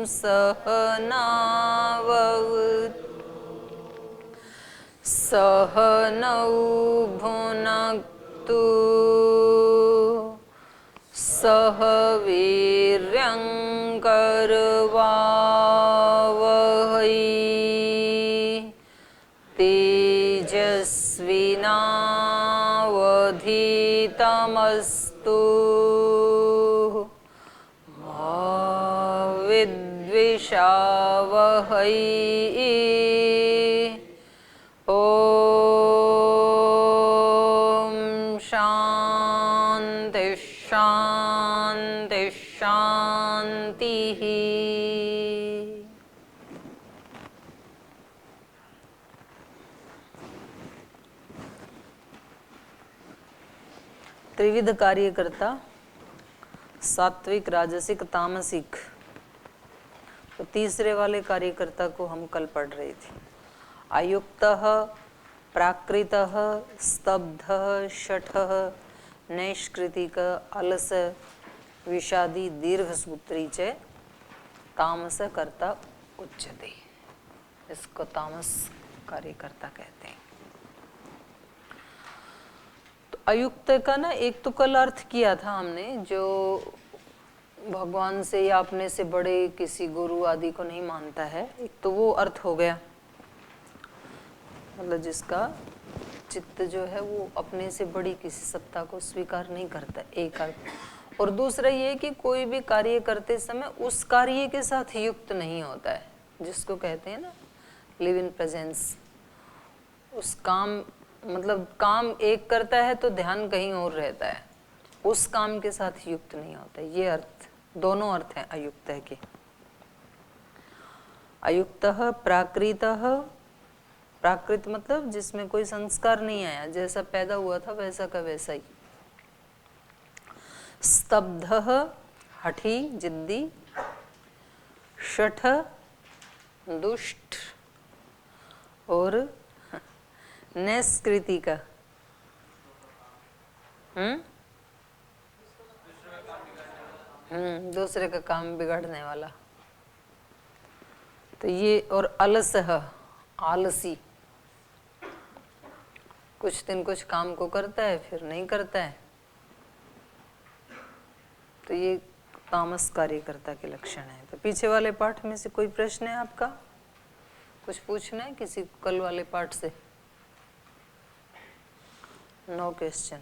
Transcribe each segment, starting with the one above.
सहनाववतु सहनौ भुनक्तु सह वीर्यङ्करवावहै तेजस्विनावधीतमस्तु मा विद्विषावहै ॐ शान्ति शान्ति शान्तिः। त्रिविध कार्यकर्ता, सात्विक, राजसिक, तामसिक। तो तीसरे वाले कार्यकर्ता को हम कल पढ़ रहे थे। अयुक्तः, प्राकृतः, स्तब्धः, शठः, नैष्कृतिक, अलस, विषादी, दीर्घसूत्री च तामस कर्ता उच्यते। इसको तामस कार्यकर्ता कहते हैं। तो अयुक्त का ना एक तो कल अर्थ किया था हमने, जो भगवान से या अपने से बड़े किसी गुरु आदि को नहीं मानता है, एक तो वो अर्थ हो गया, मतलब जिसका चित्त जो है वो अपने से बड़ी किसी सत्ता को स्वीकार नहीं करता, एक अर्थ। और दूसरा ये कि कोई भी कार्य करते समय उस कार्य के साथ युक्त नहीं होता है, जिसको कहते हैं ना लिव इन प्रेजेंस। उस काम मतलब काम एक करता है तो ध्यान कहीं और रहता है, उस काम के साथ युक्त नहीं होता। ये अर्थ, दोनों अर्थ हैं अयुक्त के। अयुक्तः, प्राकृतः, प्राकृत मतलब जिसमें कोई संस्कार नहीं आया, जैसा पैदा हुआ था वैसा का वैसा ही। स्तब्धः, हठी, जिद्दी। शठ, दुष्ट। और नैष्कृति का दूसरे का काम बिगाड़ने वाला। तो ये, और अलसः, आलसी, कुछ दिन कुछ काम को करता है फिर नहीं करता है। तो ये तामस कार्यकर्ता के लक्षण है। तो पीछे वाले पाठ में से कोई प्रश्न है आपका? कुछ पूछना है किसी कल वाले पाठ से? No question.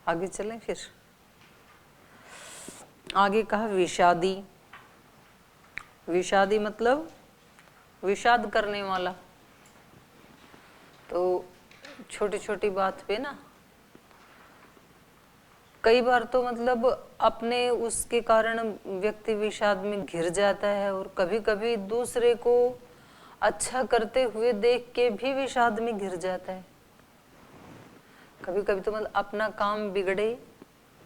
आगे चलें फिर। आगे कहा विषादी। विषादी मतलब विषाद करने वाला। तो छोटी छोटी बात पे ना कई बार तो मतलब अपने उसके कारण व्यक्ति विषाद में घिर जाता है, और कभी कभी दूसरे को अच्छा करते हुए देख के भी विषाद में घिर जाता है। कभी कभी तो मतलब अपना काम बिगड़े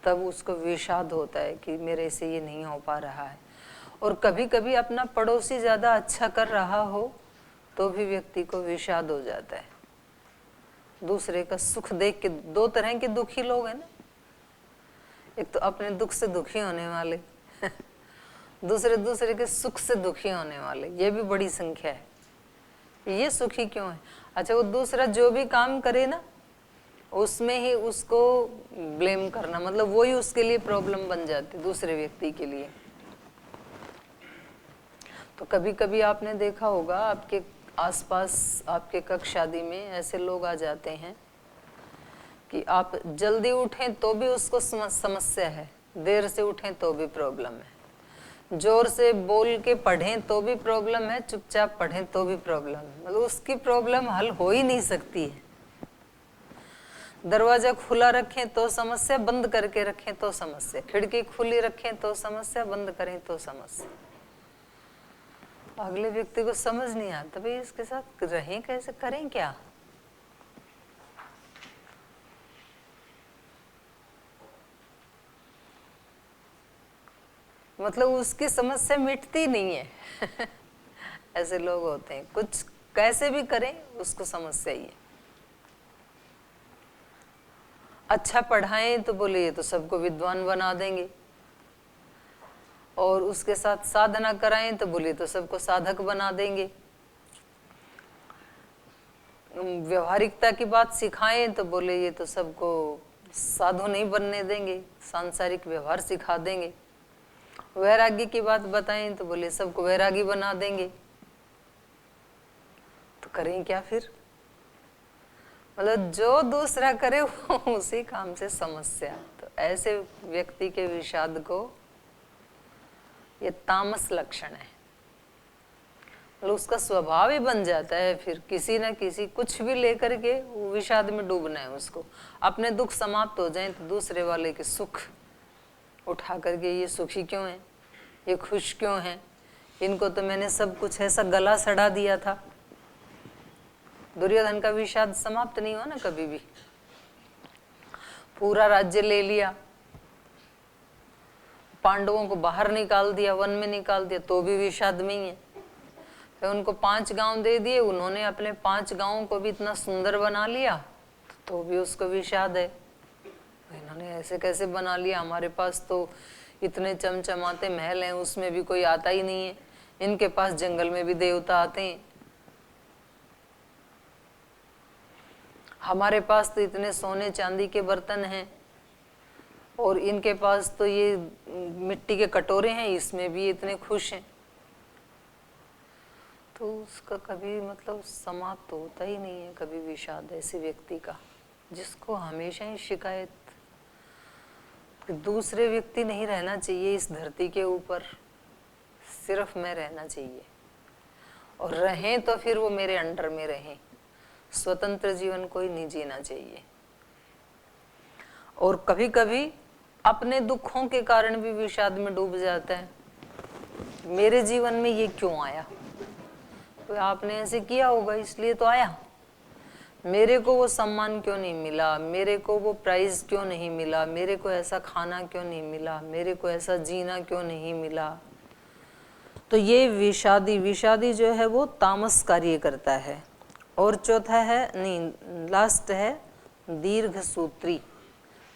तब उसको विषाद होता है कि मेरे से ये नहीं हो पा रहा है। और कभी कभी अपना पड़ोसी ज्यादा अच्छा कर रहा हो तो भी व्यक्ति को विषाद हो जाता है। दूसरे का सुख देख के, दो तरह के दुखी लोग हैं ना, एक तो अपने दुख से दुखी होने वाले दूसरे के सुख से दुखी होने वाले, ये भी बड़ी संख्या है। ये सुखी क्यों है? अच्छा, वो दूसरा जो भी काम करे ना उसमें ही उसको ब्लेम करना, मतलब वही उसके लिए प्रॉब्लम बन जाती दूसरे व्यक्ति के लिए। तो कभी कभी आपने देखा होगा आपके आसपास, आपके कक्षा आदि में ऐसे लोग आ जाते हैं कि आप जल्दी उठें तो भी उसको समस्या है, देर से उठें तो भी प्रॉब्लम है, जोर से बोल के पढ़ें तो भी प्रॉब्लम है, चुपचाप पढ़ें तो भी प्रॉब्लम है। मतलब उसकी प्रॉब्लम हल हो ही नहीं सकती है। दरवाजा खुला रखें तो समस्या, बंद करके रखें तो समस्या, खिड़की खुली रखें तो समस्या, बंद करें तो समस्या। अगले व्यक्ति को समझ नहीं आता भाई इसके साथ रहें कैसे, करें क्या। मतलब उसकी समस्या मिटती नहीं है ऐसे लोग होते हैं, कुछ कैसे भी करें उसको समस्या ही है। अच्छा पढ़ाएं तो बोले ये तो सबको विद्वान बना देंगे, और उसके साथ साधना कराएं तो बोले तो सबको साधक बना देंगे। व्यवहारिकता की बात सिखाएं तो बोले ये तो सबको साधु नहीं बनने देंगे, सांसारिक व्यवहार सिखा देंगे। वैराग्य की बात बताएं तो बोले सबको वैरागी बना देंगे। तो करें क्या फिर? मतलब जो दूसरा करे वो उसी काम से समस्या। तो ऐसे व्यक्ति के विषाद को ये तामस लक्षण है, मतलब उसका स्वभाव ही बन जाता है। फिर किसी ना किसी कुछ भी लेकर के वो विषाद में डूबना है उसको। अपने दुख समाप्त हो जाएं तो दूसरे वाले के सुख उठा करके ये सुखी क्यों है, ये खुश क्यों है, इनको तो मैंने सब कुछ ऐसा गला सड़ा दिया था। दुर्योधन का विषाद समाप्त नहीं हुआ ना कभी भी। पूरा राज्य ले लिया, पांडवों को बाहर निकाल दिया, वन में निकाल दिया, तो भी विषाद में ही है। फिर उनको 5 गांव दे दिए, उन्होंने अपने 5 गांवों को भी इतना सुंदर बना लिया, तो भी उसको विषाद है। इन्होंने ऐसे कैसे बना लिया, हमारे पास तो इतने चमचमाते महल हैं, उसमें भी कोई आता ही नहीं है। इनके पास जंगल में भी देवता आते हैं, हमारे पास तो इतने सोने चांदी के बर्तन हैं, और इनके पास तो ये मिट्टी के कटोरे हैं, इसमें भी इतने खुश हैं। तो उसका कभी मतलब समाप्त होता ही नहीं है कभी विषाद ऐसे व्यक्ति का, जिसको हमेशा ही शिकायत कि दूसरे व्यक्ति नहीं रहना चाहिए इस धरती के ऊपर, सिर्फ मैं रहना चाहिए, और रहें तो फिर वो मेरे अंडर में रहें। स्वतंत्र जीवन कोई नहीं जीना चाहिए। और कभी कभी अपने दुखों के कारण भी विषाद में डूब जाता है। मेरे जीवन में ये क्यों आया, तो आपने ऐसे किया होगा इसलिए तो आया। मेरे को वो सम्मान क्यों नहीं मिला, मेरे को वो प्राइज क्यों नहीं मिला, मेरे को ऐसा खाना क्यों नहीं मिला, मेरे को ऐसा जीना क्यों नहीं मिला। तो ये विषादी जो है वो तामस कार्य करता है। और चौथा है, नहीं लास्ट है, दीर्घ सूत्री।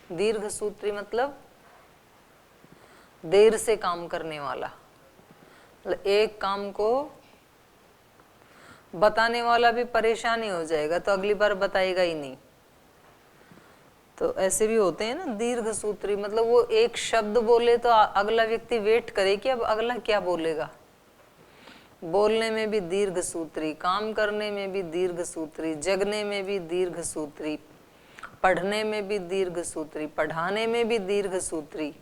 दीर्घ सूत्री मतलब देर से काम करने वाला, मतलब एक काम को बताने वाला भी परेशान ही हो जाएगा तो अगली बार बताएगा ही नहीं। तो ऐसे भी होते हैं ना दीर्घ सूत्री, मतलब वो एक शब्द बोले तो अगला व्यक्ति वेट करे कि अब अगला क्या बोलेगा। बोलने में भी दीर्घ सूत्री, काम करने में भी दीर्घ सूत्री, जगने में भी दीर्घ सूत्री, पढ़ने में भी दीर्घ सूत्री, पढ़ाने में भी दीर्घ सूत्री,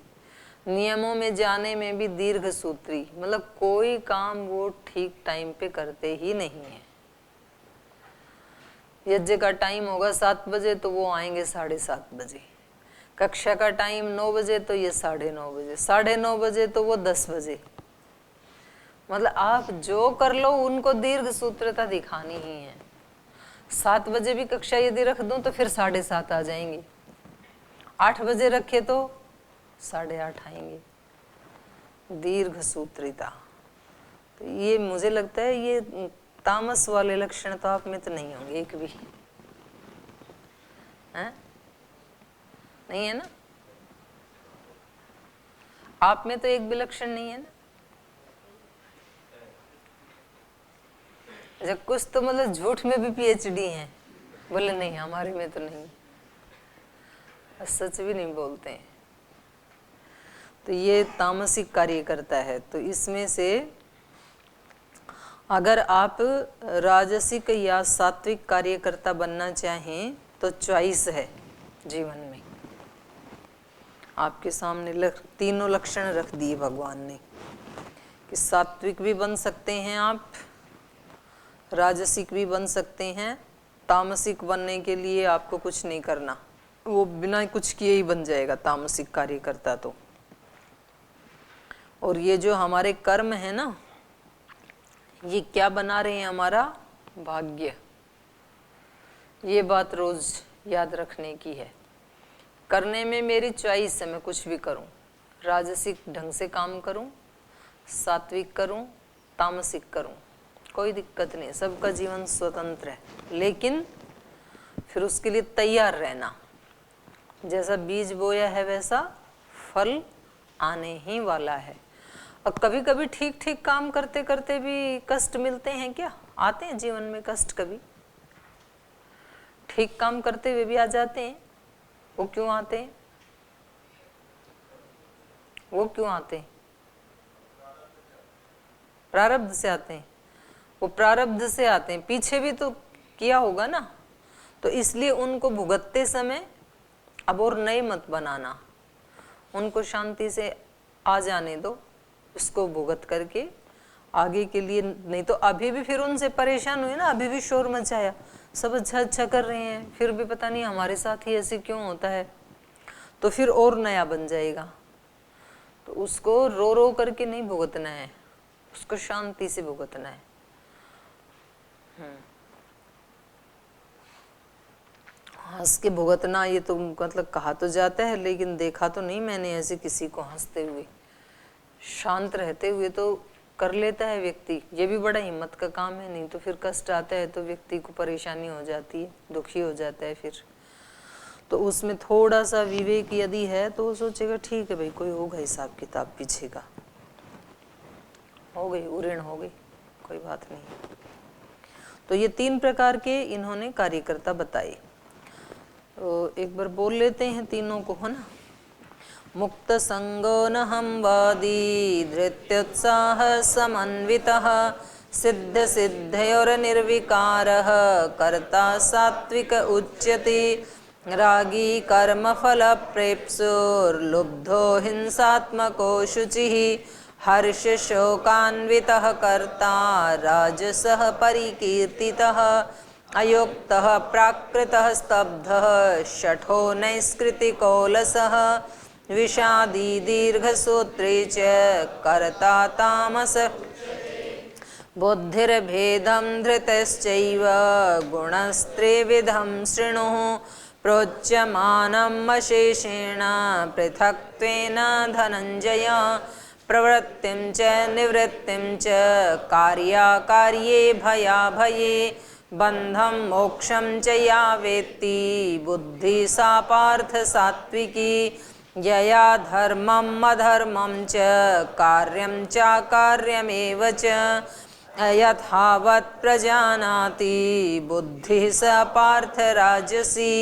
नियमों में जाने में भी दीर्घ सूत्री। मतलब कोई काम वो ठीक टाइम पे करते ही नहीं है। यज्ञ का टाइम होगा 7 बजे तो वो आएंगे 7:30 बजे, कक्षा का टाइम 9 बजे तो ये 9:30 बजे, 9:30 बजे तो वो 10 बजे। मतलब आप जो कर लो उनको दीर्घ सूत्रता दिखानी ही है। 7 बजे भी कक्षा यदि रख दूं तो फिर 7:30 आ जाएंगे, 8 बजे रखे तो 8:30 आएंगे। दीर्घ सूत्रिता, तो ये मुझे लगता है ये तामस वाले लक्षण तो आप में तो नहीं होंगे एक भी, है? नहीं है ना? आप में तो एक भी लक्षण नहीं है ना? जब कुछ तो मतलब झूठ में भी PhD हैं, बोले नहीं हमारे में तो नहीं, सच भी नहीं बोलते हैं। तो ये तामसिक कार्य करता है। तो इसमें से अगर आप राजसिक या सात्विक कार्यकर्ता बनना चाहें तो चॉइस है जीवन में। आपके सामने तीनों लक्षण रख दिए भगवान ने कि सात्विक भी बन सकते हैं आप, राजसिक भी बन सकते हैं। तामसिक बनने के लिए आपको कुछ नहीं करना, वो बिना कुछ किए ही बन जाएगा तामसिक कार्यकर्ता तो। और ये जो हमारे कर्म है ना, ये क्या बना रहे हैं, हमारा भाग्य। ये बात रोज याद रखने की है। करने में मेरी चॉइस है, मैं कुछ भी करूं, राजसिक ढंग से काम करूं, सात्विक करूं, तामसिक करूं, कोई दिक्कत नहीं, सबका जीवन स्वतंत्र है। लेकिन फिर उसके लिए तैयार रहना, जैसा बीज बोया है वैसा फल आने ही वाला है। और कभी कभी ठीक ठीक काम करते करते भी कष्ट मिलते हैं क्या? आते हैं जीवन में कष्ट, कभी ठीक काम करते हुए भी आ जाते हैं। वो क्यों आते हैं? वो क्यों आते हैं? प्रारब्ध से आते हैं। वो प्रारब्ध से आते हैं, पीछे भी तो किया होगा ना, तो इसलिए उनको भुगतते समय अब और नए मत बनाना, उनको शांति से आ जाने दो, उसको भुगत करके आगे के लिए। नहीं तो अभी भी फिर उनसे परेशान हुए ना, अभी भी शोर मचाया, सब अच्छा अच्छा कर रहे हैं, फिर भी पता नहीं हमारे साथ ही ऐसे क्यों होता है, तो फिर और नया बन जाएगा। तो उसको रो रो करके नहीं भुगतना है, उसको शांति से भुगतना है। हंस के भुगतना, ये तो मतलब कहा तो जाता है, लेकिन देखा तो नहीं मैंने ऐसे किसी को हंसते हुए। शांत रहते हुए तो कर लेता है व्यक्ति, ये भी बड़ा हिम्मत का काम है। नहीं तो फिर कष्ट आता है तो व्यक्ति को परेशानी हो जाती है, दुखी हो जाता है फिर। तो उसमें थोड़ा सा विवेक यदि है तो वो सोचेगा ठीक है भाई, कोई होगा हिसाब किताब पीछे का, हो गई उऋण हो गई, कोई बात नहीं। तो ये 3 प्रकार के इन्होंने कार्यकर्ता बताए। तो एक बार बोल लेते हैं तीनों को, है ना। मुक्त संगो न हम वादी धृत्युत्साह समन्वितः सिद्ध सिद्धयोर निर्विकारः कर्ता सात्विक उच्यते रागी कर्म फल प्रेप्सुर्लुब्धो हिंसात्मको शुचिः हर्ष शोकान्वितः कर्ता राजसः परिकीर्तितः अयोक्तः प्राकृतः स्तब्धः शठो नैष्कृतिकोलसः विषादी दीर्घसूत्रे च कर्ता तामस बुद्धिर्भेदं धृतश्चैव गुणस्त्रिविधं शृणुः प्रोच्यमानम् अशेषेण पृथक्त्वेन धनञ्जय प्रवृत्तिं च निवृत्तिं च कार्याकार्ये भयाभये बंधम मोक्षम च या वेत्ति बुद्धि सा पार्थ सात्विकी यया धर्मम अधर्मम च कार्यम च कार्यमेव च यथावत् प्रजानाति बुद्धि सा पार्थ राजसी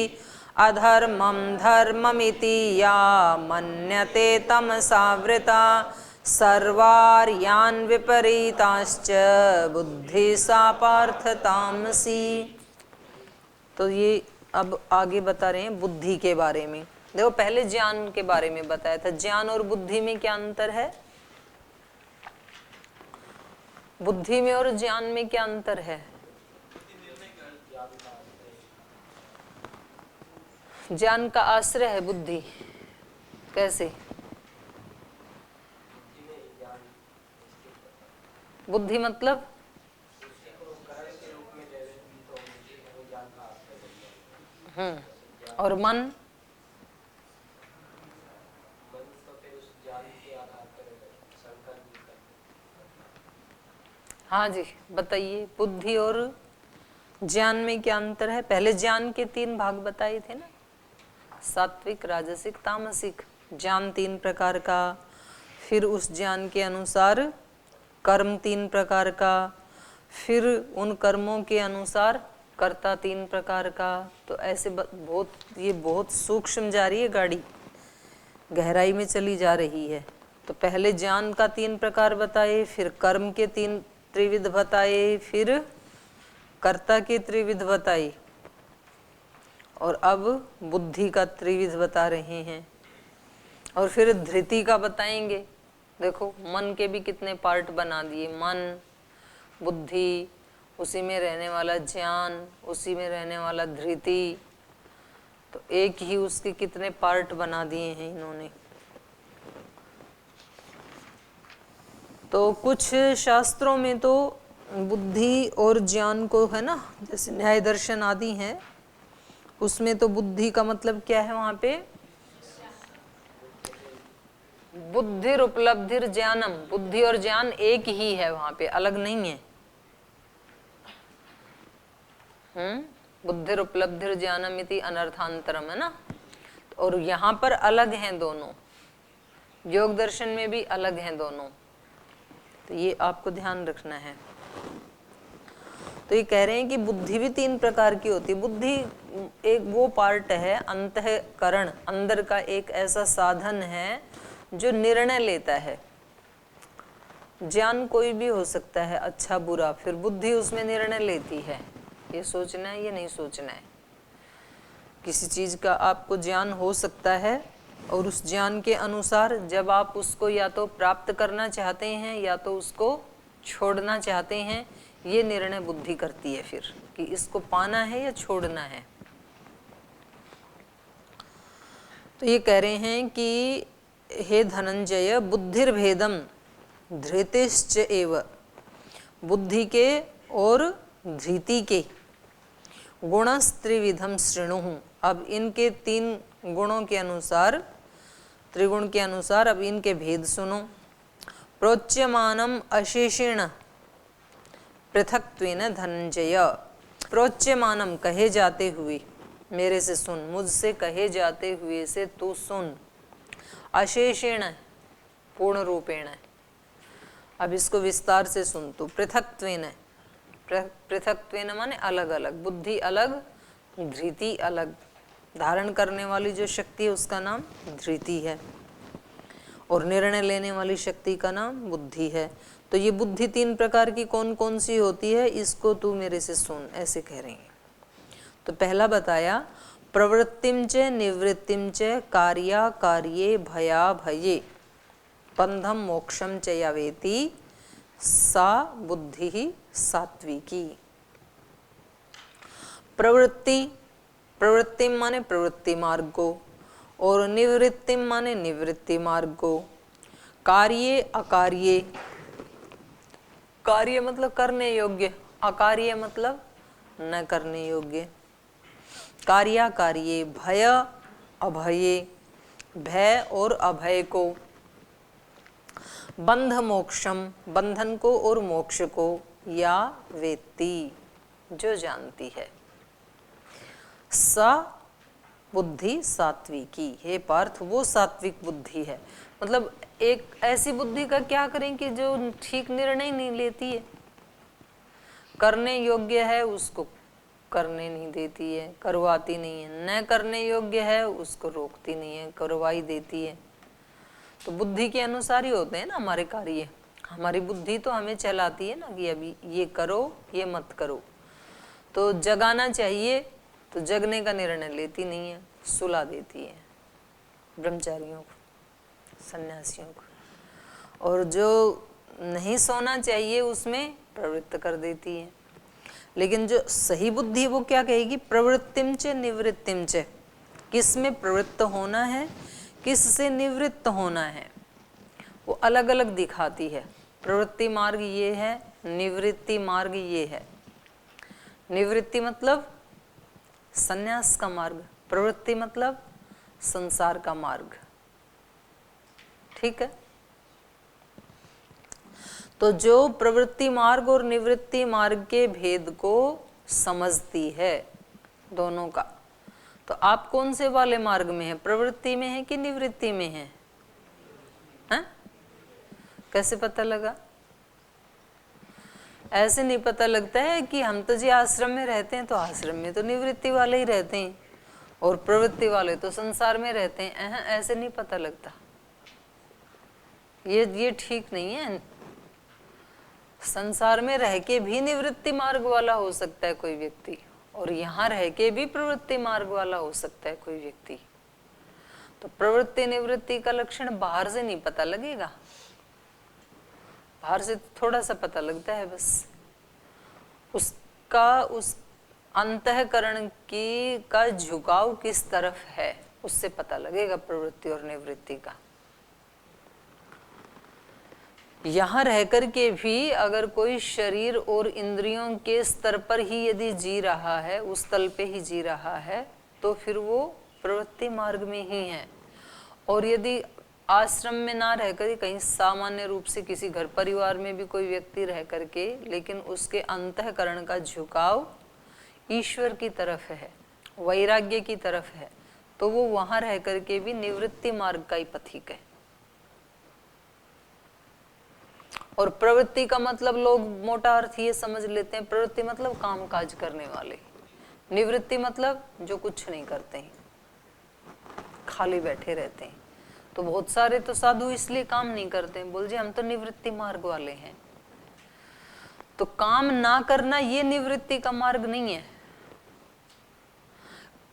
अधर्मम धर्ममिति या मन्यते तमसावृता सर्वार्यान् विपरीताश्च बुद्धि सा पार्थ तामसी। तो ये अब आगे बता रहे हैं बुद्धि के बारे में। देखो पहले ज्ञान के बारे में बताया था, ज्ञान और बुद्धि में क्या अंतर है? बुद्धि में और ज्ञान में क्या अंतर है? ज्ञान का आश्रय है बुद्धि, कैसे? बुद्धि मतलब और मन? हाँ जी बताइए, बुद्धि और ज्ञान में क्या अंतर है? पहले ज्ञान के 3 भाग बताए थे ना, सात्विक राजसिक तामसिक। ज्ञान 3 प्रकार का, फिर उस ज्ञान के अनुसार कर्म 3 प्रकार का, फिर उन कर्मों के अनुसार कर्ता 3 प्रकार का। तो ऐसे ये बहुत सूक्ष्म जा रही है गाड़ी, गहराई में चली जा रही है। तो पहले ज्ञान का 3 प्रकार बताए, फिर कर्म के 3 त्रिविध बताए, फिर कर्ता के त्रिविध बताई, और अब बुद्धि का त्रिविध बता रहे हैं। और फिर धृति का बताएंगे। देखो मन के भी कितने पार्ट बना दिए, मन, बुद्धि, उसी में रहने वाला ज्ञान, उसी में रहने वाला धृति। तो एक ही उसके कितने पार्ट बना दिए हैं इन्होंने। तो कुछ शास्त्रों में तो बुद्धि और ज्ञान को, है ना, जैसे न्याय दर्शन आदि हैं, उसमें तो बुद्धि का मतलब क्या है वहां पे? बुद्धिर उपलब्धिर ज्ञानम, बुद्धि और ज्ञान एक ही है वहां पे, अलग नहीं है। बुद्धिर उपलब्धिर ज्ञानम इति अनर्थांतरम, है ना। और यहाँ पर अलग हैं दोनों, योग दर्शन में भी अलग हैं दोनों। तो ये आपको ध्यान रखना है। तो ये कह रहे हैं कि बुद्धि भी 3 प्रकार की होती है। बुद्धि एक वो पार्ट है, अंतःकरण, अंदर का एक ऐसा साधन है जो निर्णय लेता है। ज्ञान कोई भी हो सकता है, अच्छा बुरा, फिर बुद्धि उसमें निर्णय लेती है, ये सोचना है ये नहीं सोचना है। किसी चीज का आपको ज्ञान हो सकता है और उस ज्ञान के अनुसार जब आप उसको या तो प्राप्त करना चाहते हैं या तो उसको छोड़ना चाहते हैं, ये निर्णय बुद्धि करती है फिर कि इसको पाना है या छोड़ना है। तो ये कह रहे हैं कि हे धनंजय, बुद्धिर्भेदम धृतिश्च एव, बुद्धि के और धृति के गुणस्त्रिविधम शृणु। अब इनके 3 गुणों के अनुसार, त्रिगुण के अनुसार अब इनके भेद सुनो। प्रोच्यमानम अशेषेण पृथक्त्वेन धनंजय, प्रोच्यमानम कहे जाते हुए, मेरे से सुन, मुझसे कहे जाते हुए से तू सुन, अशेषेण पूर्ण रूपेण, अब इसको विस्तार से सुन तू। पृथक्त्वेन, पृथक्त्वेन माने अलग अलग, बुद्धि अलग, धृति अलग, धारण करने वाली जो शक्ति है उसका नाम धृति है और निर्णय लेने वाली शक्ति का नाम बुद्धि है। तो ये बुद्धि 3 प्रकार की कौन कौन सी होती है, इसको तू मेरे से सुन, ऐसे कह रहे हैं। तो पहला बताया, प्रवृत्तिम च निवृत्तिम च कार्या कार्ये भया भये बंधम मोक्षम च यावेति सा बुद्धि ही सात्विकी। प्रवृत्ति, प्रवृत्ति माने प्रवृत्ति मार्ग को, और निवृत्ति माने निवृत्ति मार्ग को। कार्य अकार्य, कार्य मतलब करने योग्य, अकार्य मतलब न करने योग्य। कार्य कार्य, भय अभय, भय और अभय को। बंध मोक्षम, बंधन को और मोक्ष को, या वेत्ति, जो जानती है। सा बुद्धि सात्विकी, हे पार्थ वो सात्विक बुद्धि है। मतलब एक ऐसी बुद्धि का क्या करें कि जो ठीक निर्णय नहीं लेती है, करने योग्य है उसको करने नहीं देती है, करवाती नहीं है, न करने योग्य है उसको रोकती नहीं है, करवाई देती है। तो बुद्धि के अनुसार ही होते हैं ना हमारे कार्य। हमारी बुद्धि तो हमें चलाती है ना कि अभी ये करो ये मत करो। तो जगाना चाहिए तो जगने का निर्णय लेती नहीं है, सुला देती है ब्रह्मचारियों को, सन्यासियों को। और जो नहीं सोना चाहिए उसमें प्रवृत्त कर देती है। लेकिन जो सही बुद्धि वो क्या कहेगी, प्रवृत्तिम च निवृत्तिम च, किस में प्रवृत्त होना है किस से निवृत्त होना है, वो अलग अलग दिखाती है। प्रवृत्ति मार्ग ये है, निवृत्ति मार्ग ये है। निवृत्ति मतलब संन्यास का मार्ग, प्रवृत्ति मतलब संसार का मार्ग। ठीक है। तो जो प्रवृत्ति मार्ग और निवृत्ति मार्ग के भेद को समझती है दोनों का, तो आप कौन से वाले मार्ग में है, प्रवृत्ति में है कि निवृत्ति में है? कैसे पता लगा? ऐसे नहीं पता लगता है कि हम तो जी आश्रम में रहते हैं तो आश्रम में तो निवृत्ति वाले ही रहते हैं और प्रवृत्ति वाले तो संसार में रहते हैं। ऐसे नहीं पता लगता, ये ठीक नहीं है। संसार में रह के भी निवृत्ति मार्ग वाला हो सकता है कोई व्यक्ति, और यहाँ रह के भी प्रवृत्ति मार्ग वाला हो सकता है कोई व्यक्ति। तो प्रवृत्ति निवृत्ति का लक्षण बाहर से नहीं पता लगेगा, बाहर से थोड़ा सा पता लगता है बस। उसका उस अंतःकरण की का झुकाव किस तरफ है उससे पता लगेगा प्रवृत्ति और निवृत्ति का। यहाँ रहकर के भी अगर कोई शरीर और इंद्रियों के स्तर पर ही यदि जी रहा है, उस तल पे ही जी रहा है, तो फिर वो प्रवृत्ति मार्ग में ही है। और यदि आश्रम में ना रहकर कहीं सामान्य रूप से किसी घर परिवार में भी कोई व्यक्ति रह करके, लेकिन उसके अंतःकरण का झुकाव ईश्वर की तरफ है, वैराग्य की तरफ है, तो वो वहां रह करके भी निवृत्ति मार्ग का ही पथिक है। और प्रवृत्ति का मतलब लोग मोटा अर्थ ये समझ लेते हैं, प्रवृत्ति मतलब काम काज करने वाले, निवृत्ति मतलब जो कुछ नहीं करते हैं, खाली बैठे रहते हैं। तो बहुत सारे तो साधु इसलिए काम नहीं करते हैं, बोल जी हम तो निवृत्ति मार्ग वाले हैं। तो काम ना करना ये निवृत्ति का मार्ग नहीं है।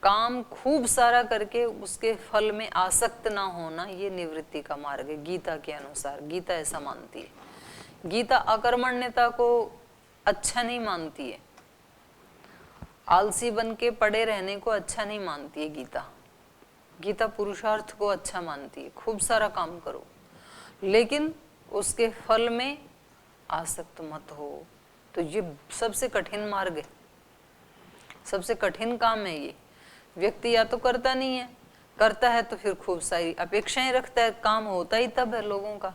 काम खूब सारा करके उसके फल में आसक्त ना होना ये निवृत्ति का मार्ग है गीता के अनुसार। गीता ऐसा मानती है। गीता अकर्मण्यता को अच्छा नहीं मानती है, आलसी बन के पड़े रहने को अच्छा नहीं मानती है गीता। गीता पुरुषार्थ को अच्छा मानती है, खूब सारा काम करो लेकिन उसके फल में आसक्त मत हो। तो ये सबसे कठिन मार्ग है, सबसे कठिन काम है ये। व्यक्ति या तो करता नहीं है, करता है तो फिर खूब सारी अपेक्षाएं रखता है, काम होता ही तब है लोगों का।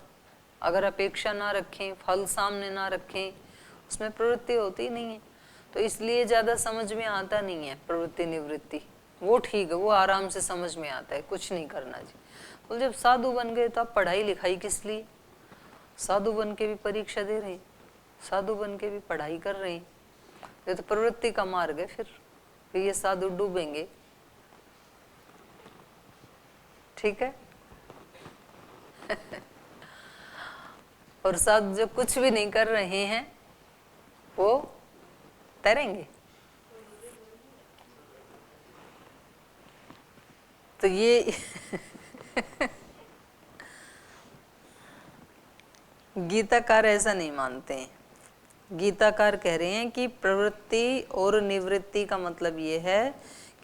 अगर अपेक्षा ना रखें, फल सामने ना रखें, उसमें प्रवृत्ति होती ही नहीं है। तो इसलिए ज्यादा समझ में आता नहीं है प्रवृत्ति निवृत्ति। वो ठीक है, वो आराम से समझ में आता है, कुछ नहीं करना जी। तो जब साधु बन गए तो आप पढ़ाई लिखाई किस लिए? साधु बन के भी परीक्षा दे रहे हैं, साधु बन के भी पढ़ाई कर रहे हैं। ये तो प्रवृत्ति का मार्ग है। फिर ये साधु डूबेंगे। ठीक है। और साधु जो कुछ भी नहीं कर रहे हैं वो तैरेंगे। तो ये गीताकार ऐसा नहीं मानते हैं। गीताकार कह रहे हैं कि प्रवृत्ति और निवृत्ति का मतलब ये है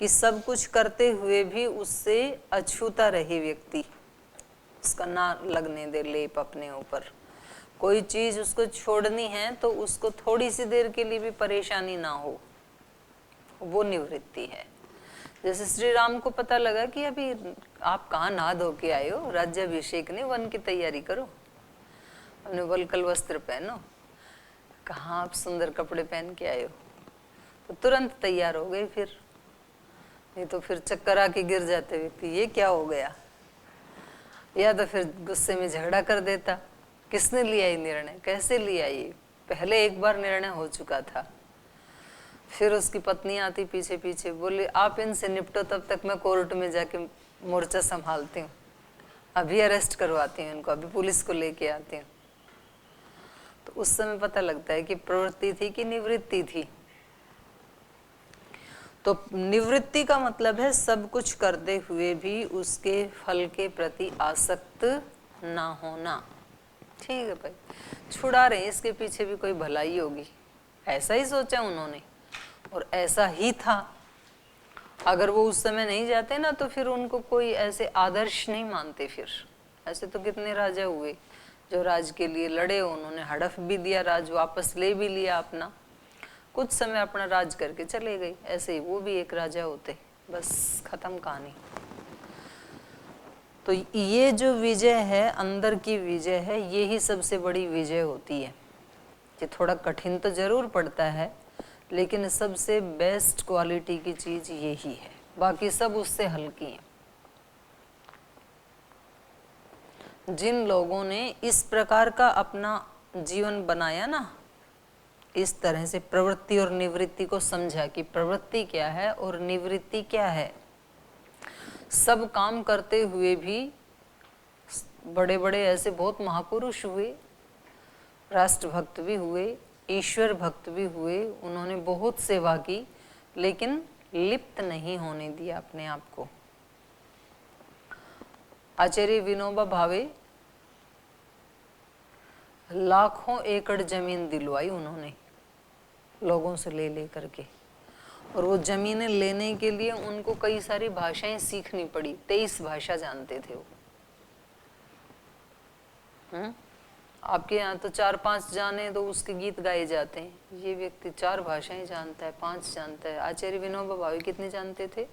कि सब कुछ करते हुए भी उससे अछूता रहे व्यक्ति, उसका ना लगने दे लेप अपने ऊपर। कोई चीज उसको छोड़नी है तो उसको थोड़ी सी देर के लिए भी परेशानी ना हो, वो निवृत्ति है। जैसे श्री राम को पता लगा कि अभी आप कहाँ नहा धो के आए हो, राज्याभिषेक नहीं, वन की तैयारी करो, अपने वल्कल वस्त्र पहनो, कहाँ आप सुंदर कपड़े पहन के आए हो, तो तुरंत तैयार हो गए। फिर नहीं तो फिर चक्कर आके गिर जाते व्यक्ति, ये क्या हो गया, या तो फिर गुस्से में झगड़ा कर देता, किसने लिया ये निर्णय, कैसे लिया ये, पहले एक बार निर्णय हो चुका था। फिर उसकी पत्नी आती पीछे पीछे, बोली आप इनसे निपटो, तब तक मैं कोर्ट में जाके मोर्चा संभालती हूँ, अभी अरेस्ट करवाती हूँ इनको, अभी पुलिस को लेके आती हूँ। तो उस समय पता लगता है कि प्रवृत्ति थी कि निवृत्ति थी। तो निवृत्ति का मतलब है सब कुछ करते हुए भी उसके फल के प्रति आसक्त ना होना। ठीक है भाई, छुड़ा रहे, इसके पीछे भी कोई भलाई होगी, ऐसा ही सोचा उन्होंने और ऐसा ही था। अगर वो उस समय नहीं जाते ना तो फिर उनको कोई ऐसे आदर्श नहीं मानते। फिर ऐसे तो कितने राजा हुए जो राज के लिए लड़े, उन्होंने हड़प भी दिया, राज वापस ले भी लिया अपना, कुछ समय अपना राज करके चले गए। ऐसे ही वो भी एक राजा होते, बस खत्म कहानी। तो ये जो विजय है, अंदर की विजय है, ये ही सबसे बड़ी विजय होती है। ये थोड़ा कठिन तो जरूर पड़ता है लेकिन सबसे बेस्ट क्वालिटी की चीज यही है, बाकी सब उससे हल्की है। जिन लोगों ने इस प्रकार का अपना जीवन बनाया ना, इस तरह से प्रवृत्ति और निवृत्ति को समझा कि प्रवृत्ति क्या है और निवृत्ति क्या है, सब काम करते हुए भी बड़े बड़े ऐसे बहुत महापुरुष हुए, राष्ट्रभक्त भी हुए, ईश्वर भक्त भी हुए, उन्होंने बहुत सेवा की लेकिन लिप्त नहीं होने दिया अपने आप को। आचार्य विनोबा भावे लाखों एकड़ जमीन दिलवाई उन्होंने लोगों से ले ले करके, और वो जमीनें लेने के लिए उनको कई सारी भाषाएं सीखनी पड़ी। 23 भाषा जानते थे वो। आपके यहाँ तो 4-5 जाने तो उसके गीत गाए जाते हैं, ये व्यक्ति 4 भाषाएं जानता है, 5 जानता है। आचार्य विनोबा भावे कितने जानते थे?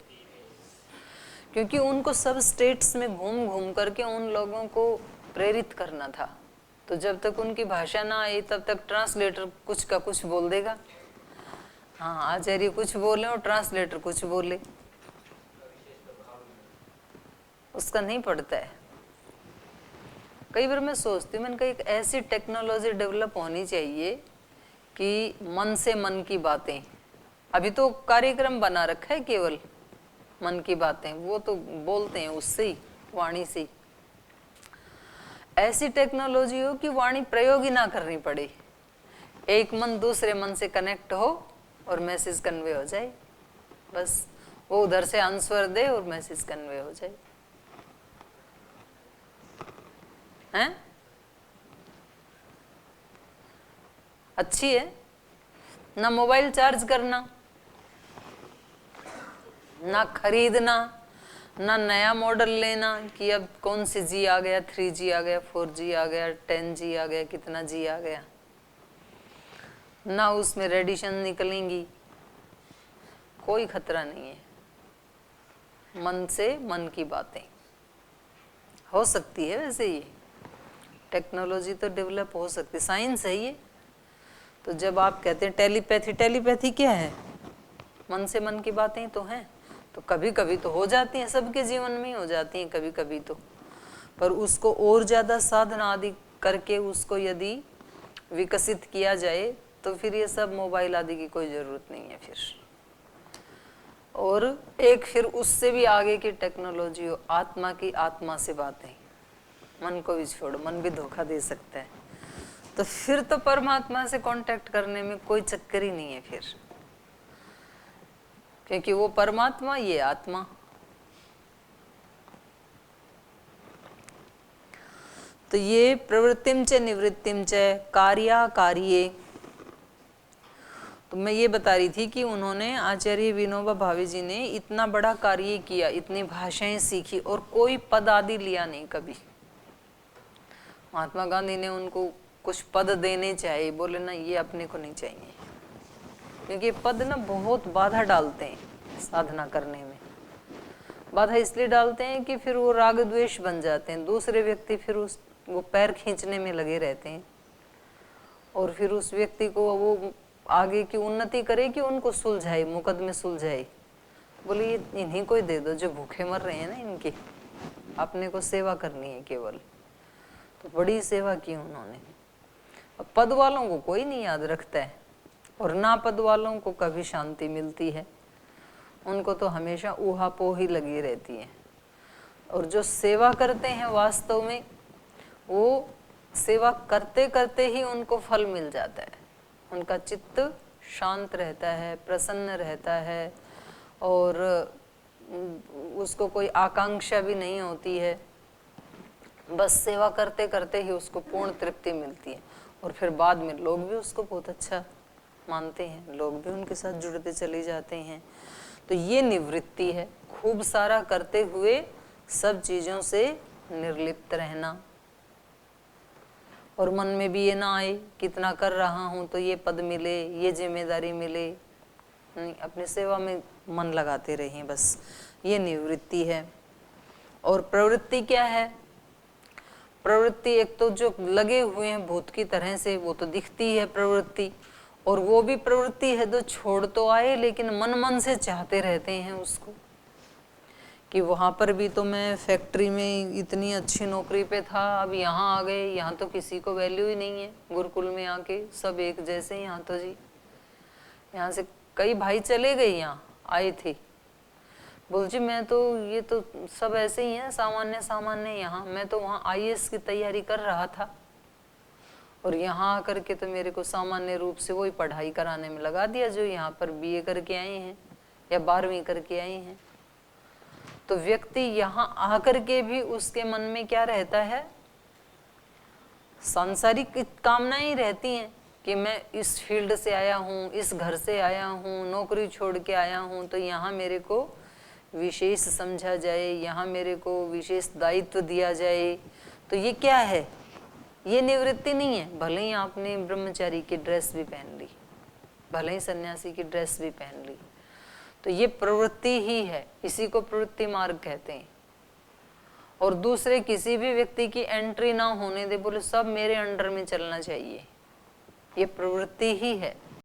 क्योंकि उनको सब स्टेट्स में घूम घूम करके उन लोगों को प्रेरित करना था। तो जब तक उनकी भाषा ना आई तब तक ट्रांसलेटर कुछ का कुछ बोल देगा। हाँ, आचार्य कुछ बोले और ट्रांसलेटर कुछ बोले, उसका नहीं पड़ता है। कई बार मैं सोचती हूँ, मैंने कहा एक ऐसी टेक्नोलॉजी डेवलप होनी चाहिए कि मन से मन की बातें, अभी तो कार्यक्रम बना रखा है केवल मन की बातें, वो तो बोलते हैं उससे ही, वाणी से। ऐसी टेक्नोलॉजी हो कि वाणी प्रयोग ही ना करनी पड़े, एक मन दूसरे मन से कनेक्ट हो और मैसेज कन्वे हो जाए, बस वो उधर से आंसर दे और मैसेज कन्वे हो जाए। हैं? अच्छी है ना मोबाइल चार्ज करना, ना खरीदना, ना नया मॉडल लेना कि अब कौन सी जी आ गया, 3G आ गया, 4G आ गया, 10G आ गया, कितना जी आ गया, ना उसमें रेडिएशन निकलेंगी, कोई खतरा नहीं है। मन से मन की बातें हो सकती है। वैसे ये टेक्नोलॉजी तो डेवलप हो सकती, साइंस है ये। तो जब आप कहते हैं टेलीपैथी, टेलीपैथी क्या है? मन से मन की बातें तो हैं। तो कभी कभी तो हो जाती हैं, सबके जीवन में हो जाती हैं कभी कभी तो, पर उसको और ज़्यादा साधना आदि करके उसको यदि विकसित किया जाए तो फिर ये सब मोबाइल आदि की कोई ज़रूरत नहीं है फिर। और एक फिर उससे भी आगे की टेक्नोलॉजी हो, आत्मा की आत्मा से बातें, मन को भी छोड़ो, मन भी धोखा दे सकता है, तो फिर तो परमात्मा से कांटेक्ट करने में कोई चक्कर ही नहीं है फिर, क्योंकि वो परमात्मा, ये आत्मा। तो ये प्रवृत्तिम च निवृत्तिम च कार्या कार्ये। तो मैं ये बता रही थी कि उन्होंने, आचार्य विनोबा भावे जी ने इतना बड़ा कार्य किया, इतनी भाषाएं सीखी और कोई पद आदि लिया नहीं कभी। महात्मा गांधी ने उनको कुछ पद देने चाहिए, बोले ना ये अपने को नहीं चाहिए, क्योंकि पद ना बहुत बाधा डालते हैं साधना करने में। बाधा इसलिए डालते हैं कि फिर वो राग द्वेष बन जाते हैं, दूसरे व्यक्ति फिर वो पैर खींचने में लगे रहते हैं, और फिर उस व्यक्ति को वो आगे की उन्नति करे कि उनको सुलझाए, मुकदमे सुलझाए। बोले ये इन्हीं को ही दे दो जो भूखे मर रहे हैं ना, इनकी अपने को सेवा करनी है केवल। तो बड़ी सेवा की उन्होंने। पद वालों को कोई नहीं याद रखता है, और ना पद वालों को कभी शांति मिलती है, उनको तो हमेशा ऊहापोह ही लगी रहती है। और जो सेवा करते हैं वास्तव में, वो सेवा करते करते ही उनको फल मिल जाता है, उनका चित्त शांत रहता है, प्रसन्न रहता है, और उसको कोई आकांक्षा भी नहीं होती है, बस सेवा करते करते ही उसको पूर्ण तृप्ति मिलती है। और फिर बाद में लोग भी उसको बहुत अच्छा मानते हैं, लोग भी उनके साथ जुड़ते चले जाते हैं। तो ये निवृत्ति है, खूब सारा करते हुए सब चीज़ों से निर्लिप्त रहना, और मन में भी ये ना आए कितना कर रहा हूँ तो ये पद मिले, ये जिम्मेदारी मिले, नहीं, अपनी सेवा में मन लगाते रहें, बस ये निवृत्ति है। और प्रवृत्ति क्या है? प्रवृत्ति एक तो जो लगे हुए हैं भूत की तरह से, वो तो दिखती है प्रवृत्ति, और वो भी प्रवृत्ति है जो छोड़ तो आए लेकिन मन मन से चाहते रहते हैं उसको, कि वहाँ पर भी तो मैं फैक्ट्री में इतनी अच्छी नौकरी पे था, अब यहाँ आ गए, यहाँ तो किसी को वैल्यू ही नहीं है, गुरुकुल में आके सब एक जैसे हैं यहाँ तो जी। यहाँ से कई भाई चले गए, यहाँ आए थे, बोल जी मैं तो, ये तो सब ऐसे ही हैं सामान्य सामान्य, यहाँ मैं तो वहाँ IAS की तैयारी कर रहा था, और यहाँ आकर के तो मेरे को सामान्य रूप से वही पढ़ाई कराने में लगा दिया जो यहाँ पर BA करके आए हैं या 12वीं करके आए हैं। तो व्यक्ति यहाँ आकर के भी उसके मन में क्या रहता है? सांसारिक कामनाएं रहती हैं कि मैं इस फील्ड से आया हूँ, इस घर से आया हूँ, नौकरी छोड़ के आया हूँ, तो यहाँ मेरे को विशेष समझा जाए, यहाँ मेरे को विशेष दायित्व दिया जाए। तो ये क्या है? ये निवृत्ति नहीं है। भले ही आपने ब्रह्मचारी की ड्रेस भी पहन ली, भले ही सन्यासी की ड्रेस भी पहन ली, तो ये प्रवृत्ति ही है, इसी को प्रवृत्ति मार्ग कहते हैं। और दूसरे किसी भी व्यक्ति की एंट्री ना होने दे, बोले सब मेरे अंडर में चलना चाहिए, ये प्रवृत्ति ही है।